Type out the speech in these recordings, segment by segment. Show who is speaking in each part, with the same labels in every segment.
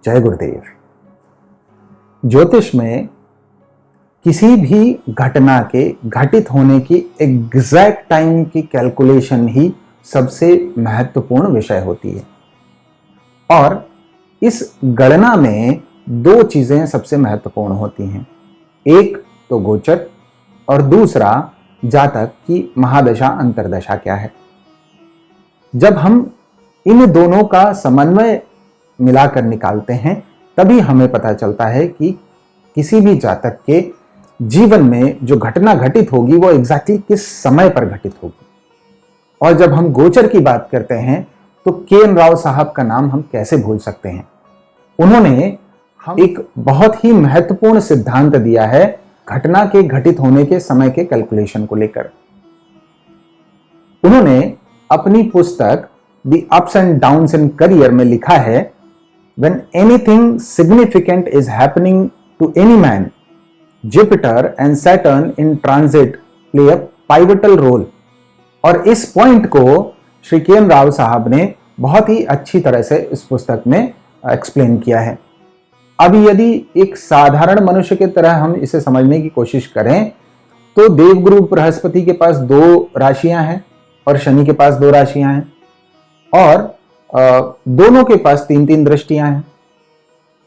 Speaker 1: जय गुरुदेव। ज्योतिष में किसी भी घटना के घटित होने की एग्जैक्ट टाइम की कैलकुलेशन ही सबसे महत्वपूर्ण विषय होती है और इस गणना में दो चीजें सबसे महत्वपूर्ण होती हैं। एक तो गोचर और दूसरा जातक की महादशा अंतर्दशा क्या है। जब हम इन दोनों का समन्वय मिलाकर निकालते हैं तभी हमें पता चलता है कि किसी भी जातक के जीवन में जो घटना घटित होगी वो एग्जैक्टली किस समय पर घटित होगी। और जब हम गोचर की बात करते हैं तो के.एन. राव साहब का नाम हम कैसे भूल सकते हैं। उन्होंने हम एक बहुत ही महत्वपूर्ण सिद्धांत दिया है घटना के घटित होने के समय के कैलकुलेशन को लेकर। उन्होंने अपनी पुस्तक the ups and downs in career में लिखा है, when anything significant is happening to any man, Jupiter and Saturn in transit play a pivotal role। और इस पॉइंट को श्री के.एन. राव साहब ने बहुत ही अच्छी तरह से इस पुस्तक में एक्सप्लेन किया है। अब यदि एक साधारण मनुष्य की तरह हम इसे समझने की कोशिश करें तो देवगुरु बृहस्पति के पास 2 राशियां हैं और शनि के पास 2 राशियां हैं और दोनों के पास 3-3 दृष्टियां हैं।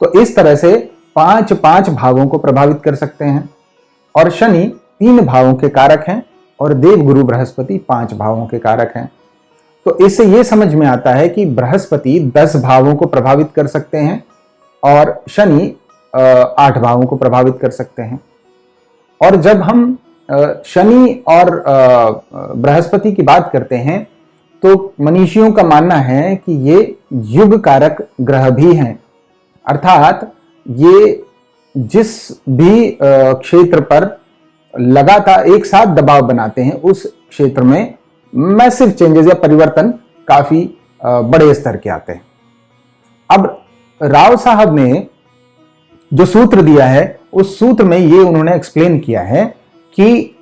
Speaker 1: तो इस तरह से 5-5 भावों को प्रभावित कर सकते हैं और शनि 3 भावों के कारक हैं और देवगुरु बृहस्पति 5 भावों के कारक हैं। तो इससे यह समझ में आता है कि बृहस्पति 10 भावों को प्रभावित कर सकते हैं और शनि 8 भावों को प्रभावित कर सकते हैं। और जब हम शनि और बृहस्पति की बात करते हैं तो मनीषियों का मानना है कि ये युग कारक ग्रह भी हैं, अर्थात ये जिस भी क्षेत्र पर लगातार एक साथ दबाव बनाते हैं उस क्षेत्र में मैसिव चेंजेस या परिवर्तन काफी बड़े स्तर के आते हैं। अब राव साहब ने जो सूत्र दिया है उस सूत्र में ये उन्होंने एक्सप्लेन किया है कि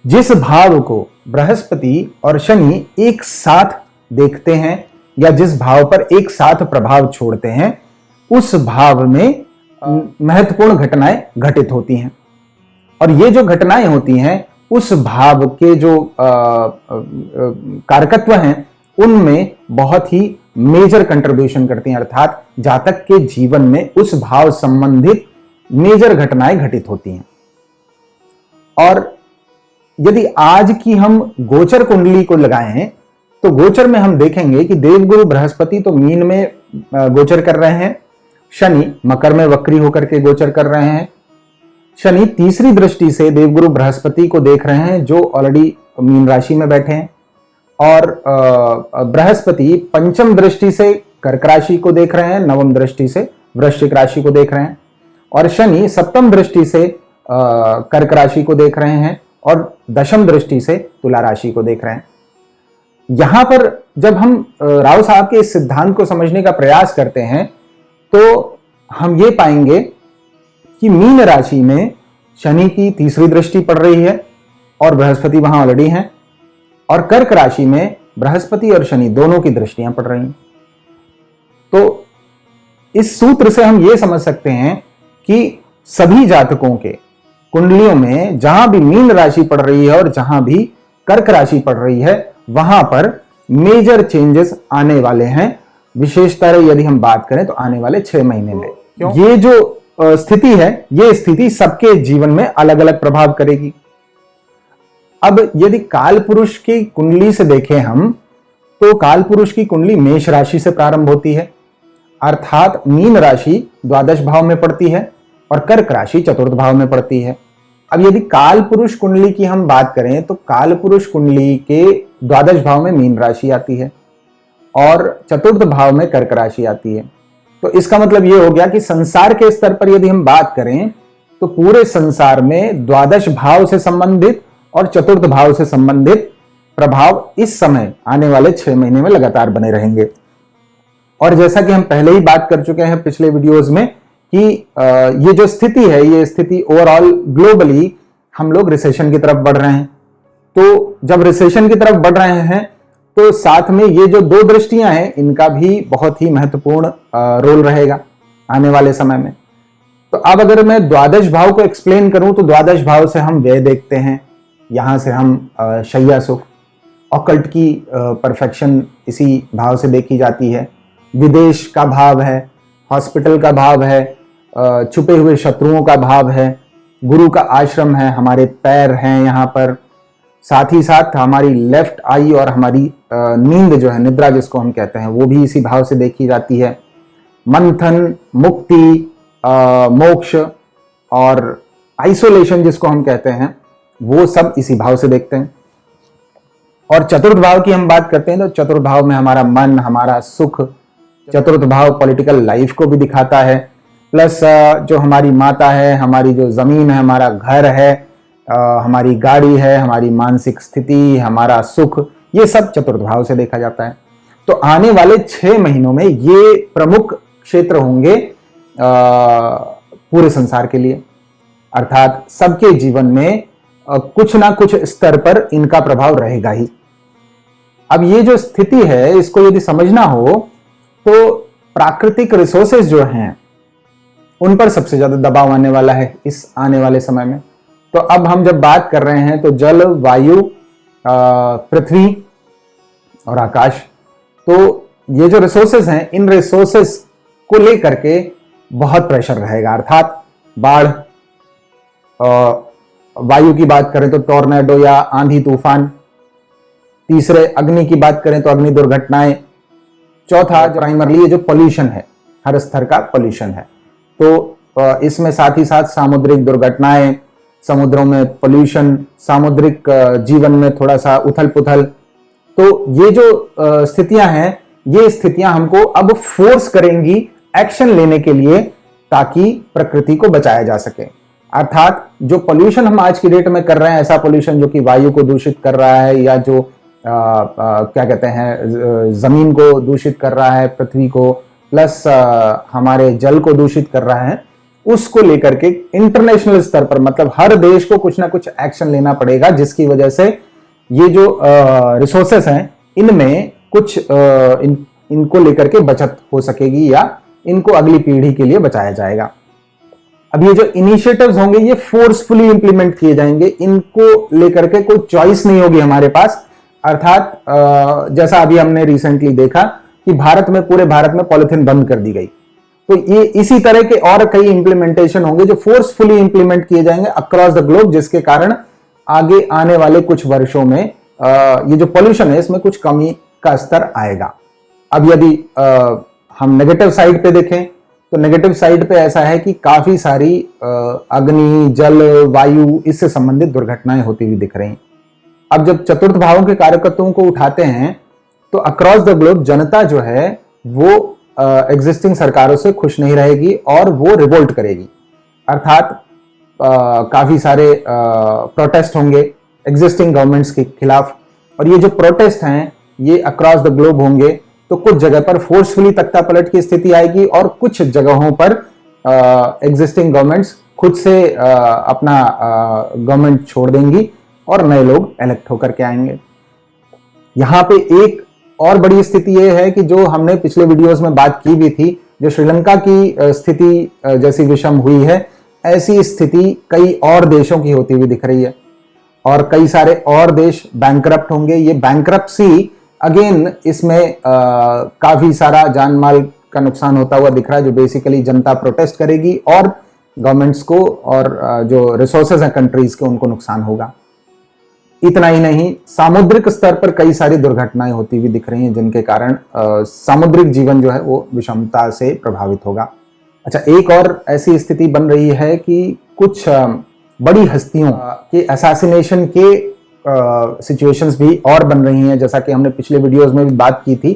Speaker 1: जिस भाव को बृहस्पति और शनि एक साथ देखते हैं या जिस भाव पर एक साथ प्रभाव छोड़ते हैं उस भाव में महत्वपूर्ण घटनाएं घटित होती हैं। और ये जो घटनाएं होती हैं उस भाव के जो कारकत्व हैं उनमें बहुत ही मेजर कंट्रीब्यूशन करती हैं, अर्थात जातक के जीवन में उस भाव संबंधित मेजर घटनाएं घटित होती हैं। और यदि आज की हम गोचर कुंडली को लगाएं तो गोचर में हम देखेंगे कि देवगुरु बृहस्पति तो मीन में गोचर कर रहे हैं, शनि मकर में वक्री होकर के गोचर कर रहे हैं। शनि तीसरी दृष्टि से देवगुरु बृहस्पति को देख रहे हैं जो ऑलरेडी मीन राशि में बैठे हैं और बृहस्पति पंचम दृष्टि से कर्क राशि को देख रहे हैं, नवम दृष्टि से वृश्चिक राशि को देख रहे हैं और शनि सप्तम दृष्टि से कर्क राशि को देख रहे हैं और दशम दृष्टि से तुला राशि को देख रहे हैं। यहां पर जब हम राव साहब के इस सिद्धांत को समझने का प्रयास करते हैं तो हम ये पाएंगे कि मीन राशि में शनि की तीसरी दृष्टि पड़ रही है और बृहस्पति वहां ऑलरेडी हैं और कर्क राशि में बृहस्पति और शनि दोनों की दृष्टियां पड़ रही हैं। तो इस सूत्र से हम ये समझ सकते हैं कि सभी जातकों के कुंडलियों में जहां भी मीन राशि पड़ रही है और जहां भी कर्क राशि पड़ रही है वहां पर मेजर चेंजेस आने वाले हैं। विशेषतर यदि हम बात करें तो आने वाले 6 महीने में ये जो स्थिति है ये स्थिति सबके जीवन में अलग अलग प्रभाव करेगी। अब यदि काल पुरुष की कुंडली से देखें हम तो काल पुरुष की कुंडली मेष राशि से प्रारंभ होती है, अर्थात मीन राशि द्वादश भाव में पड़ती है और कर्क राशि चतुर्थ भाव में पड़ती है। अब यदि काल पुरुष कुंडली की हम बात करें तो काल पुरुष कुंडली के द्वादश भाव में मीन राशि आती है और चतुर्थ भाव में कर्क राशि आती है। तो इसका मतलब यह हो गया कि संसार के स्तर पर यदि हम बात करें तो पूरे संसार में द्वादश भाव से संबंधित और चतुर्थ भाव से संबंधित प्रभाव इस समय आने वाले 6 महीने में लगातार बने रहेंगे। और जैसा कि हम पहले ही बात कर चुके हैं पिछले वीडियोस में कि ये जो स्थिति है ये स्थिति ओवरऑल ग्लोबली हम लोग रिसेशन की तरफ बढ़ रहे हैं। तो जब रिसेशन की तरफ बढ़ रहे हैं तो साथ में ये जो 2 दृष्टियां हैं इनका भी बहुत ही महत्वपूर्ण रोल रहेगा। आने वाले समय में। तो अब अगर मैं द्वादश भाव को एक्सप्लेन करूं तो द्वादश भाव से हम व्यय देखते हैं, यहां से हम शय्या सुख, ऑकल्ट की परफेक्शन इसी भाव से देखी जाती है। विदेश का भाव है, हॉस्पिटल का भाव है, छुपे हुए शत्रुओं का भाव है, गुरु का आश्रम है, हमारे पैर हैं यहाँ पर, साथ ही साथ हमारी लेफ्ट आई और हमारी नींद जो है, निद्रा जिसको हम कहते हैं, वो भी इसी भाव से देखी जाती है। मंथन, मुक्ति, मोक्ष और आइसोलेशन जिसको हम कहते हैं, वो सब इसी भाव से देखते हैं। और चतुर्थ भाव की हम बात करते हैं तो चतुर्थ भाव में हमारा मन, हमारा सुख, चतुर्थ भाव पॉलिटिकल लाइफ को भी दिखाता है, प्लस जो हमारी माता है, हमारी जो जमीन है, हमारा घर है, हमारी गाड़ी है, हमारी मानसिक स्थिति, हमारा सुख, ये सब चतुर्थ भाव से देखा जाता है। तो आने वाले 6 महीनों में ये प्रमुख क्षेत्र होंगे पूरे संसार के लिए, अर्थात सबके जीवन में कुछ ना कुछ स्तर पर इनका प्रभाव रहेगा ही। अब ये जो स्थिति है, इसको यदि समझना हो तो प्राकृतिक रिसोर्सेज जो हैं उन पर सबसे ज्यादा दबाव आने वाला है इस आने वाले समय में। तो अब हम जब बात कर रहे हैं तो जल, वायु, पृथ्वी और आकाश, तो ये जो रिसोर्सेज हैं, इन रिसोर्सेज को लेकर के बहुत प्रेशर रहेगा, अर्थात बाढ़, वायु की बात करें तो टॉर्नेडो या आंधी तूफान, तीसरे अग्नि की बात करें तो अग्नि दुर्घटनाएं, चौथा प्राइमरली ये जो पोल्यूशन है, हर स्तर का पोल्यूशन है, तो इसमें साथ ही साथ सामुद्रिक दुर्घटनाएं, समुद्रों में पोल्यूशन, सामुद्रिक जीवन में थोड़ा सा उथल पुथल। तो ये जो स्थितियां हैं, ये स्थितियां हमको अब फोर्स करेंगी एक्शन लेने के लिए, ताकि प्रकृति को बचाया जा सके। अर्थात जो पोल्यूशन हम आज की डेट में कर रहे हैं, ऐसा पोल्यूशन जो कि वायु को दूषित कर रहा है, या जो क्या कहते हैं, जमीन को दूषित कर रहा है, पृथ्वी को, प्लस हमारे जल को दूषित कर रहा है, उसको लेकर के इंटरनेशनल स्तर पर, मतलब हर देश को कुछ ना कुछ एक्शन लेना पड़ेगा, जिसकी वजह से ये जो रिसोर्सेस हैं, इनमें कुछ इनको लेकर के बचत हो सकेगी, या इनको अगली पीढ़ी के लिए बचाया जाएगा। अब ये जो इनिशिएटिव्स होंगे, ये फोर्सफुली इंप्लीमेंट किए जाएंगे, इनको लेकर के कोई चॉइस नहीं होगी हमारे पास। अर्थात जैसा अभी हमने रिसेंटली देखा कि भारत में, पूरे भारत में पॉलिथीन बंद कर दी गई, तो ये इसी तरह के और कई इंप्लीमेंटेशन होंगे जो फोर्सफुली इंप्लीमेंट किए जाएंगे अक्रॉस द ग्लोब, जिसके कारण आगे आने वाले कुछ वर्षों में ये जो पोल्यूशन है, इसमें कुछ कमी का स्तर आएगा। अब यदि हम नेगेटिव साइड पे देखें तो नेगेटिव साइड पे ऐसा है कि काफी सारी अग्नि, जल, वायु, इससे संबंधित दुर्घटनाएं होती हुई दिख रही हैं। अब जब चतुर्थ भावों के कारकत्वों को उठाते हैं तो अक्रॉस द ग्लोब जनता जो है वो एग्जिस्टिंग सरकारों से खुश नहीं रहेगी और वो रिवोल्ट करेगी, अर्थात काफी सारे प्रोटेस्ट होंगे एग्जिस्टिंग गवर्नमेंट्स के खिलाफ, और ये जो प्रोटेस्ट हैं ये अक्रॉस द ग्लोब होंगे। तो कुछ जगह पर फोर्सफुली तख्ता पलट की स्थिति आएगी और कुछ जगहों पर एग्जिस्टिंग गवर्नमेंट्स खुद से अपना गवर्नमेंट छोड़ देंगी और नए लोग इलेक्ट होकर के आएंगे। यहां पे एक और बड़ी स्थिति यह है कि जो हमने पिछले वीडियोस में बात की भी थी, जो श्रीलंका की स्थिति जैसी विषम हुई है, ऐसी स्थिति कई और देशों की होती हुई दिख रही है और कई सारे और देश बैंकरप्ट होंगे। ये बैंकरप्सी अगेन, इसमें काफी सारा जान माल का नुकसान होता हुआ दिख रहा है, जो बेसिकली जनता प्रोटेस्ट करेगी और गवर्नमेंट्स को और जो रिसोर्सेज हैं कंट्रीज के, उनको नुकसान होगा। इतना ही नहीं, सामुद्रिक स्तर पर कई सारी दुर्घटनाएं होती हुई दिख रही हैं, जिनके कारण सामुद्रिक जीवन जो है वो विषमता से प्रभावित होगा। अच्छा, एक और ऐसी स्थिति बन रही है कि कुछ बड़ी हस्तियों के असैसिनेशन के सिचुएशंस भी और बन रही हैं, जैसा कि हमने पिछले वीडियोस में भी बात की थी।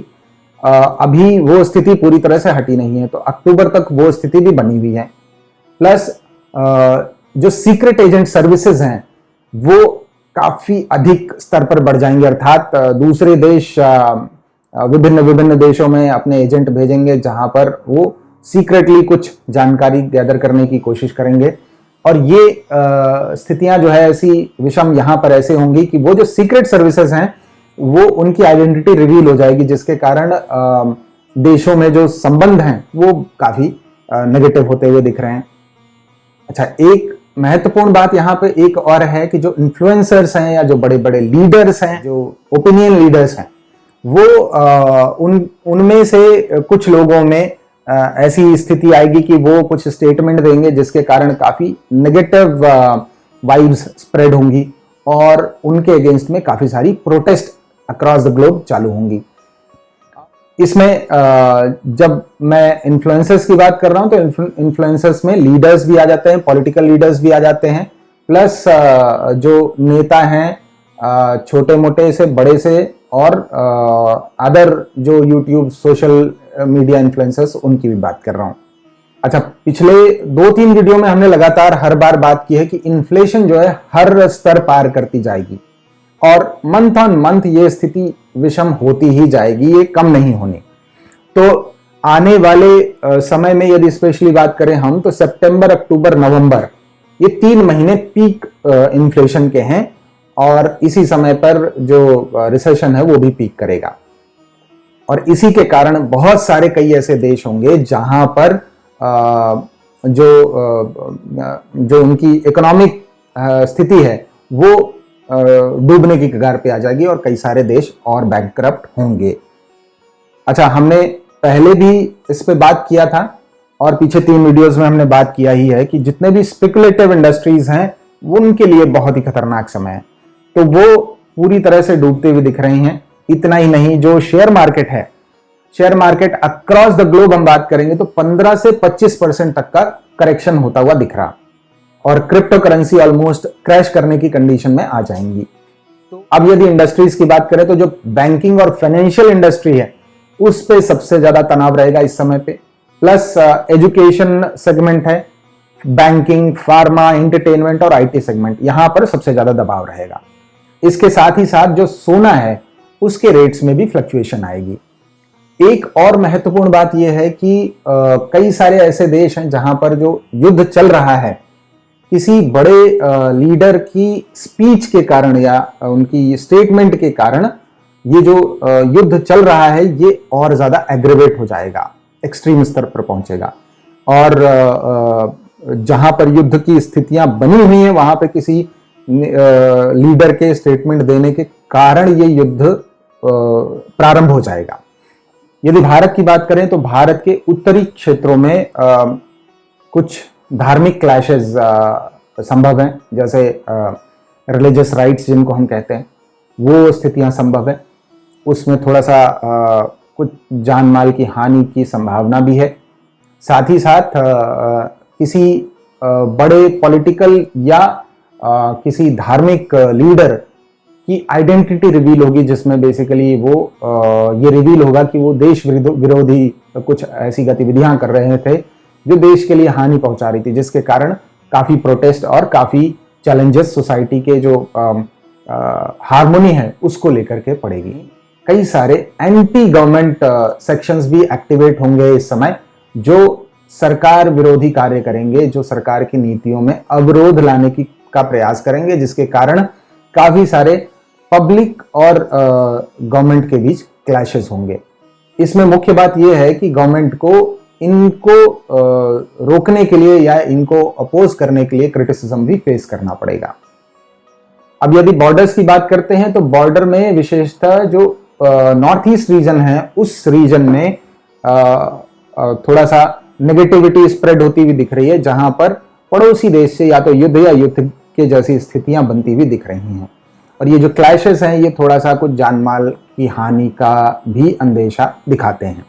Speaker 1: अभी वो स्थिति पूरी तरह से हटी नहीं है, तो अक्टूबर तक वो स्थिति भी बनी हुई है। प्लस जो सीक्रेट एजेंट सर्विसेज हैं वो काफी अधिक स्तर पर बढ़ जाएंगे, अर्थात दूसरे देश विभिन्न देशों में अपने एजेंट भेजेंगे, जहां पर वो सीक्रेटली कुछ जानकारी गैदर करने की कोशिश करेंगे। और ये स्थितियां जो है ऐसी विषम यहां पर ऐसे होंगी कि वो जो सीक्रेट सर्विसेज हैं वो उनकी आइडेंटिटी रिवील हो जाएगी, जिसके कारण देशों में जो संबंध हैं वो काफी नेगेटिव होते हुए दिख रहे हैं। अच्छा, एक महत्वपूर्ण बात यहाँ पे एक और है कि जो इन्फ्लुएंसर्स हैं या जो बड़े बड़े लीडर्स हैं, जो ओपिनियन लीडर्स हैं, वो उनमें से कुछ लोगों में ऐसी स्थिति आएगी कि वो कुछ स्टेटमेंट देंगे जिसके कारण काफी नेगेटिव वाइब्स स्प्रेड होंगी और उनके अगेंस्ट में काफी सारी प्रोटेस्ट अक्रॉस द ग्लोब चालू होंगी। इसमें जब मैं इन्फ्लुएंसर्स की बात कर रहा हूं तो इन्फ्लुएंसर्स में लीडर्स भी आ जाते हैं, पॉलिटिकल लीडर्स भी आ जाते हैं, प्लस जो नेता हैं छोटे मोटे से बड़े से और अदर जो यूट्यूब सोशल मीडिया इन्फ्लुएंसर्स, उनकी भी बात कर रहा हूं। अच्छा, पिछले 2-3 वीडियो में हमने लगातार हर बार बात की है कि इन्फ्लेशन जो है हर स्तर पार करती जाएगी और मंथ ऑन मंथ ये स्थिति विषम होती ही जाएगी, ये कम नहीं होनी। तो आने वाले समय में यदि स्पेशली बात करें हम, तो सितंबर, अक्टूबर, नवंबर, ये 3 महीने पीक इन्फ्लेशन के हैं और इसी समय पर जो रिसेशन है वो भी पीक करेगा। और इसी के कारण बहुत सारे कई ऐसे देश होंगे जहां पर जो उनकी इकोनॉमिक स्थिति है वो डूबने की कगार पे आ जाएगी और कई सारे देश और बैंकक्रप्ट होंगे। अच्छा, हमने पहले भी इस पे बात किया था और पीछे 3 वीडियोस में हमने बात किया ही है कि जितने भी स्पेकुलेटिव इंडस्ट्रीज हैं वो उनके लिए बहुत ही खतरनाक समय है, तो वो पूरी तरह से डूबते हुए दिख रही हैं। इतना ही नहीं, जो शेयर मार्केट है, share market across the globe हम बात करेंगे तो 15 से 25% तक का करेक्शन होता हुआ दिख रहा और क्रिप्टो करेंसी ऑलमोस्ट क्रैश करने की कंडीशन में आ जाएंगी। तो अब यदि इंडस्ट्रीज की बात करें तो जो बैंकिंग और फाइनेंशियल इंडस्ट्री है उस पे सबसे ज्यादा तनाव रहेगा इस समय पे, प्लस एजुकेशन सेगमेंट है, बैंकिंग, फार्मा, एंटरटेनमेंट और आईटी सेगमेंट, यहां पर सबसे ज्यादा दबाव रहेगा। इसके साथ ही साथ जो सोना है उसके रेट्स में भी फ्लक्चुएशन आएगी। एक और महत्वपूर्ण बात यह है कि कई सारे ऐसे देश हैं जहां पर जो युद्ध चल रहा है किसी बड़े लीडर की स्पीच के कारण या उनकी स्टेटमेंट के कारण ये जो युद्ध चल रहा है ये और ज्यादा एग्रेवेट हो जाएगा, एक्सट्रीम स्तर पर पहुंचेगा और जहां पर युद्ध की स्थितियां बनी हुई हैं वहां पर किसी लीडर के स्टेटमेंट देने के कारण ये युद्ध प्रारंभ हो जाएगा। यदि भारत की बात करें तो भारत के उत्तरी क्षेत्रों में कुछ धार्मिक क्लैशेस संभव हैं, जैसे रिलीजियस राइट्स जिनको हम कहते हैं, वो स्थितियां संभव है। उसमें थोड़ा सा कुछ जान माल की हानि की संभावना भी है। साथ ही साथ किसी बड़े पॉलिटिकल या किसी धार्मिक लीडर की आइडेंटिटी रिवील होगी जिसमें बेसिकली वो ये रिवील होगा कि वो देश विरोधी कुछ ऐसी गतिविधियां कर रहे थे जो देश के लिए हानि पहुंचा रही थी, जिसके कारण काफी प्रोटेस्ट और काफी चैलेंजेस सोसाइटी के जो हार्मोनी है उसको लेकर के पड़ेगी। कई सारे एंटी गवर्नमेंट सेक्शंस भी एक्टिवेट होंगे इस समय, जो सरकार विरोधी कार्य करेंगे, जो सरकार की नीतियों में अवरोध लाने का प्रयास करेंगे, जिसके कारण काफी सारे पब्लिक और गवर्नमेंट के बीच क्लैशेस होंगे। इसमें मुख्य बात यह है कि गवर्नमेंट को इनको रोकने के लिए या इनको अपोज करने के लिए क्रिटिसिज्म भी फेस करना पड़ेगा। अब यदि बॉर्डर्स की बात करते हैं तो बॉर्डर में विशेषतः जो नॉर्थ ईस्ट रीजन है उस रीजन में थोड़ा सा नेगेटिविटी स्प्रेड होती हुई दिख रही है, जहां पर पड़ोसी देश से या तो युद्ध या युद्ध के जैसी स्थितियां बनती हुई दिख रही हैं। और ये जो क्लैशेस हैं ये थोड़ा सा कुछ जानमाल की हानि का भी अंदेशा दिखाते हैं।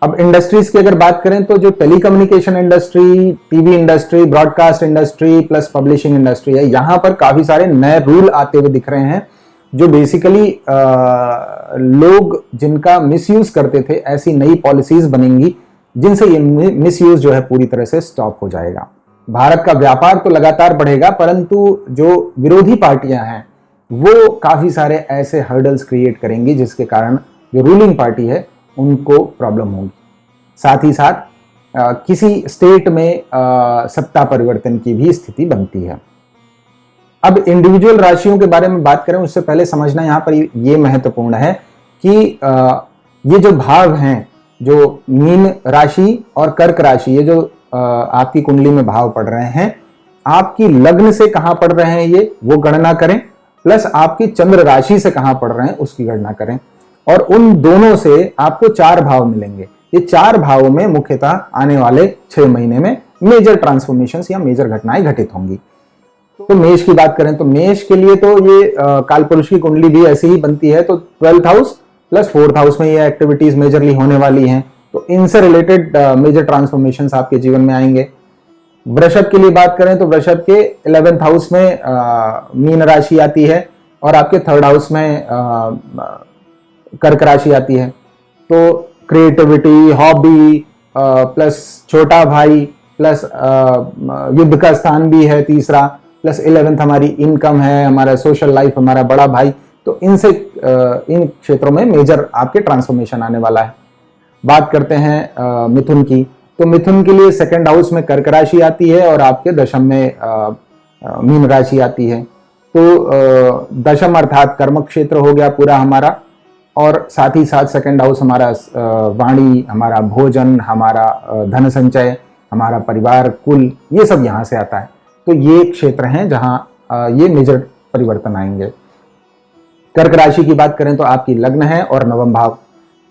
Speaker 1: अब इंडस्ट्रीज की अगर बात करें तो जो telecommunication industry, TV industry, broadcast industry plus publishing industry है, यहां पर काफी सारे नए रूल आते हुए दिख रहे हैं जो बेसिकली लोग जिनका मिसयूज करते थे, ऐसी नई पॉलिसीज बनेंगी जिनसे ये मिसयूज जो है पूरी तरह से स्टॉप हो जाएगा। भारत का व्यापार तो लगातार बढ़ेगा, परंतु जो विरोधी पार्टियां हैं वो काफी सारे ऐसे हर्डल्स क्रिएट करेंगी जिसके कारण जो रूलिंग पार्टी है उनको प्रॉब्लम होगी। साथ ही साथ किसी स्टेट में सत्ता परिवर्तन की भी स्थिति बनती है। अब इंडिविजुअल राशियों के बारे में बात करें उससे पहले समझना यहां पर ये महत्वपूर्ण है कि ये जो भाव हैं जो मीन राशि और कर्क राशि, ये जो आपकी कुंडली में भाव पड़ रहे हैं, आपकी लग्न से कहां पड़ रहे हैं ये वो गणना करें, प्लस आपकी चंद्र राशि से कहां पड़ रहे हैं उसकी गणना करें, और उन दोनों से आपको 4 भाव मिलेंगे। ये 4 भावों में मुख्यतः आने वाले 6 महीने में मेजर ट्रांसफॉर्मेशंस या मेजर घटनाएं घटित होंगी। तो मेष की बात करें तो मेष के लिए तो ये कालपुरुष की कुंडली भी ऐसी ही बनती है, तो 12th house plus 4th house में ये एक्टिविटीज मेजरली होने वाली हैं, तो इनसे रिलेटेड मेजर ट्रांसफॉर्मेशंस आपके जीवन में आएंगे। वृषभ के लिए बात करें तो वृषभ के 11th हाउस में मीन राशि आती है और आपके 3rd हाउस में कर्क राशि आती है। तो क्रिएटिविटी, हॉबी प्लस छोटा भाई प्लस युद्ध का स्थान भी है तीसरा, प्लस 11th हमारी इनकम है, हमारा सोशल लाइफ, हमारा बड़ा भाई, तो इनसे इन क्षेत्रों में मेजर आपके ट्रांसफॉर्मेशन आने वाला है। बात करते हैं मिथुन की, तो मिथुन के लिए 2nd हाउस में कर्क राशि आती है और आपके दशम में मीन राशि आती है। तो दशम अर्थात कर्म क्षेत्र हो गया पूरा हमारा, और साथ ही साथ 2nd हाउस हमारा वाणी, हमारा भोजन, हमारा धन संचय, हमारा परिवार, कुल, ये सब यहाँ से आता है। तो ये क्षेत्र हैं जहाँ ये मेजर परिवर्तन आएंगे। कर्क राशि की बात करें तो आपकी लग्न है और नवम भाव,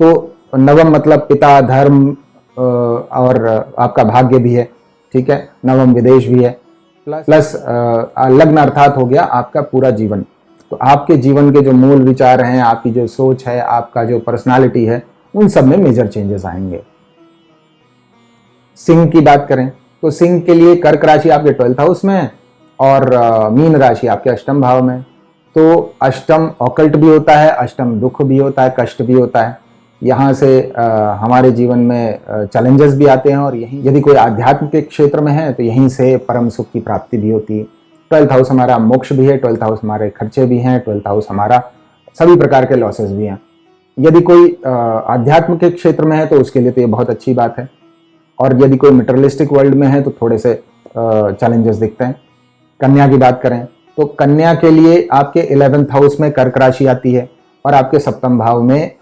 Speaker 1: तो नवम मतलब पिता, धर्म और आपका भाग्य भी है, ठीक है, नवम विदेश भी है, प्लस लग्न अर्थात हो गया आपका पूरा जीवन। तो आपके जीवन के जो मूल विचार हैं, आपकी जो सोच है, आपका जो पर्सनालिटी है, उन सब में मेजर चेंजेस आएंगे। सिंह की बात करें तो सिंह के लिए कर्क राशि आपके 12th हाउस में है और मीन राशि आपके अष्टम भाव में। तो अष्टम ऑकल्ट भी होता है, अष्टम दुख भी होता है, कष्ट भी होता है। यहाँ से हमारे जीवन में चैलेंजेस भी आते हैं, और यहीं यदि कोई आध्यात्म के क्षेत्र में है तो यहीं से परम सुख की प्राप्ति भी होती है। 12th हाउस हमारा मोक्ष भी है, 12th हाउस हमारे खर्चे भी हैं, 12th हाउस हमारा सभी प्रकार के लॉसेस भी हैं। यदि कोई आध्यात्म के क्षेत्र में है तो उसके लिए तो ये बहुत अच्छी बात है, और यदि कोई मटेरियलिस्टिक वर्ल्ड में है तो थोड़े से चैलेंजेस दिखते हैं। कन्या की बात करें तो कन्या के लिए आपके 11th हाउस में कर्क राशि आती है और आपके सप्तम भाव में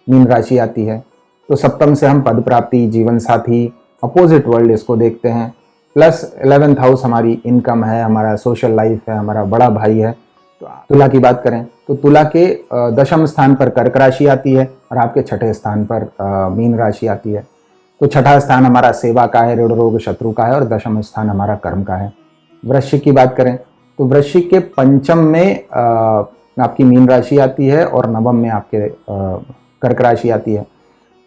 Speaker 1: मीन राशि आती है। तो सप्तम से हम पद प्राप्ति, जीवन साथी, अपोजिट वर्ल्ड इसको देखते हैं, प्लस 11th हाउस हमारी इनकम है, हमारा सोशल लाइफ है, हमारा बड़ा भाई है। तो तुला की बात करें तो तुला के दशम स्थान पर कर्क राशि आती है और आपके 6ठे स्थान पर मीन राशि आती है। तो 6ठा स्थान हमारा सेवा का है, ऋण रोग शत्रु का है, और दशम स्थान हमारा कर्म का है। वृश्चिक की बात करें तो वृश्चिक के पंचम में आपकी मीन राशि आती है और नवम में आपके कर्क राशि आती है।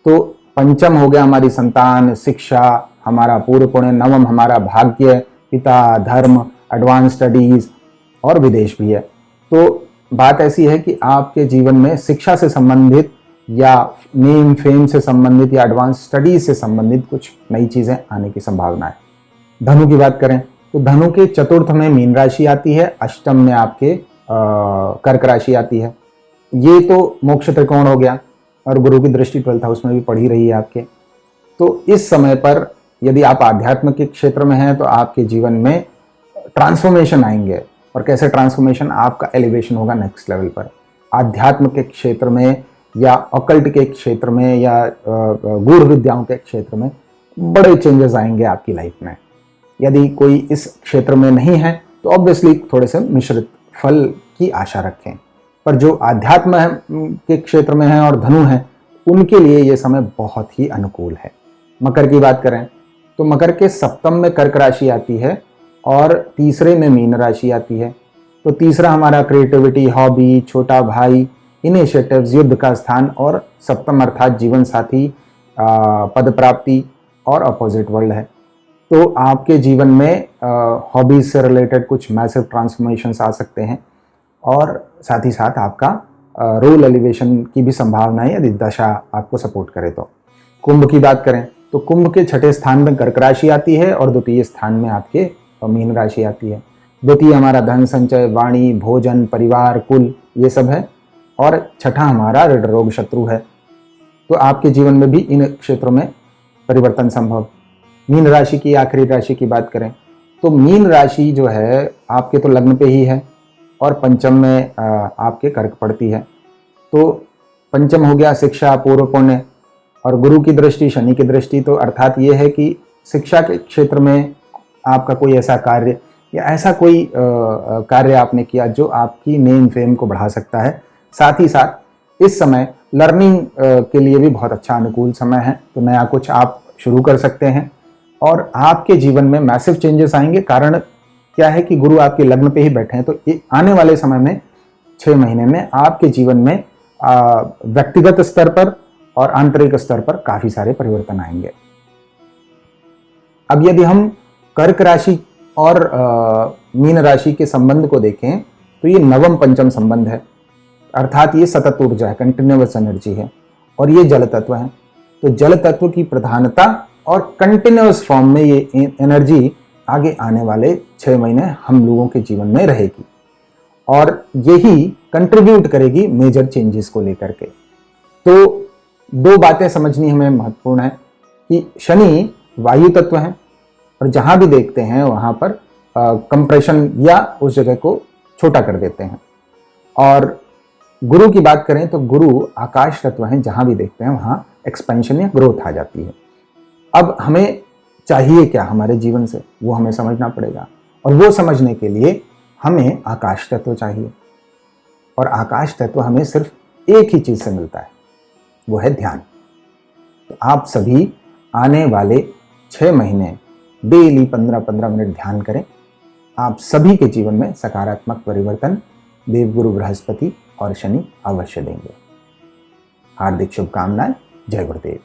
Speaker 1: तो पंचम हो गया हमारी संतान, शिक्षा, हमारा पूर्व पुण्य, नवम हमारा भाग्य, पिता, धर्म, एडवांस स्टडीज और विदेश भी है। तो बात ऐसी है कि आपके जीवन में शिक्षा से संबंधित या नेम फेम से संबंधित या एडवांस स्टडीज से संबंधित कुछ नई चीजें आने की संभावना है। धनु की बात करें तो धनु के 4th में मीन राशि आती है, अष्टम में आपके कर्क राशि आती है। ये तो मोक्ष त्रिकोण हो गया, और गुरु की दृष्टि 12th हाउस में भी पड़ी रही है आपके। तो इस समय पर यदि आप आध्यात्म के क्षेत्र में हैं तो आपके जीवन में ट्रांसफॉर्मेशन आएंगे। और कैसे ट्रांसफॉर्मेशन? आपका एलिवेशन होगा नेक्स्ट लेवल पर। आध्यात्म के क्षेत्र में या ऑकल्ट के क्षेत्र में या गूढ़ विद्याओं के क्षेत्र में बड़े चेंजेस आएंगे आपकी लाइफ में। यदि कोई इस क्षेत्र में नहीं है तो ऑब्वियसली थोड़े से मिश्रित फल की आशा रखें, पर जो आध्यात्म के क्षेत्र में है और धनु है उनके लिए ये समय बहुत ही अनुकूल है। मकर की बात करें तो मकर के सप्तम में कर्क राशि आती है और तीसरे में मीन राशि आती है। तो तीसरा हमारा क्रिएटिविटी, हॉबी, छोटा भाई, इनिशिएटिव्स, युद्ध का स्थान, और सप्तम अर्थात जीवन साथी, पद प्राप्ति और अपोजिट वर्ल्ड है। तो आपके जीवन में हॉबीज से रिलेटेड कुछ मैसिव ट्रांसफॉर्मेशंस आ सकते हैं, और साथ ही साथ आपका रोल एलिवेशन की भी संभावना है यदि दशा आपको सपोर्ट करे तो। कुंभ की बात करें तो कुंभ के 6ठे स्थान में कर्क राशि आती है और द्वितीय स्थान में आपके मीन राशि आती है। द्वितीय हमारा धन संचय, वाणी, भोजन, परिवार, कुल, ये सब है, और 6ठा हमारा ऋण रोग शत्रु है। तो आपके जीवन में भी इन क्षेत्रों में परिवर्तन संभव। मीन राशि की आखिरी राशि की बात करें तो मीन राशि जो है आपके तो लग्न पे ही है और पंचम में आपके कर्क पड़ती है। तो पंचम हो गया शिक्षा, पूर्व पुण्य, और गुरु की दृष्टि, शनि की दृष्टि, तो अर्थात ये है कि शिक्षा के क्षेत्र में आपका कोई ऐसा कार्य या ऐसा कोई कार्य आपने किया जो आपकी नेम फेम को बढ़ा सकता है। साथ ही साथ इस समय लर्निंग के लिए भी बहुत अच्छा अनुकूल समय है, तो नया कुछ आप शुरू कर सकते हैं और आपके जीवन में मैसिव चेंजेस आएंगे। कारण क्या है कि गुरु आपके लग्न पे ही बैठे हैं, तो आने वाले समय में 6 महीने में आपके जीवन में व्यक्तिगत स्तर पर और आंतरिक स्तर पर काफी सारे परिवर्तन आएंगे। अब यदि हम कर्क राशि और मीन राशि के संबंध को देखें तो ये नवम पंचम संबंध है, अर्थात ये सतत ऊर्जा है, कंटिन्यूअस एनर्जी है और ये जल तत्व है। तो जल तत्व की प्रधानता और कंटिन्यूअस फॉर्म में ये एनर्जी आगे आने वाले 6 महीने हम लोगों के जीवन में रहेगी और यही कंट्रीब्यूट करेगी मेजर चेंजेस को लेकर के। तो 2 बातें समझनी हमें महत्वपूर्ण है कि शनि वायु तत्व है और जहां भी देखते हैं वहां पर कंप्रेशन या उस जगह को छोटा कर देते हैं। और गुरु की बात करें तो गुरु आकाश तत्व है, जहां भी देखते हैं वहां एक्सपेंशन या ग्रोथ आ जाती है। अब हमें चाहिए क्या हमारे जीवन से, वो हमें समझना पड़ेगा और वो समझने के लिए हमें आकाश तत्व चाहिए और आकाश तत्व हमें सिर्फ एक ही चीज से मिलता है, वो है ध्यान। तो आप सभी आने वाले 6 महीने डेली 15-15 मिनट ध्यान करें। आप सभी के जीवन में सकारात्मक परिवर्तन देवगुरु बृहस्पति और शनि अवश्य देंगे। हार्दिक शुभकामनाएं। जय गुरुदेव।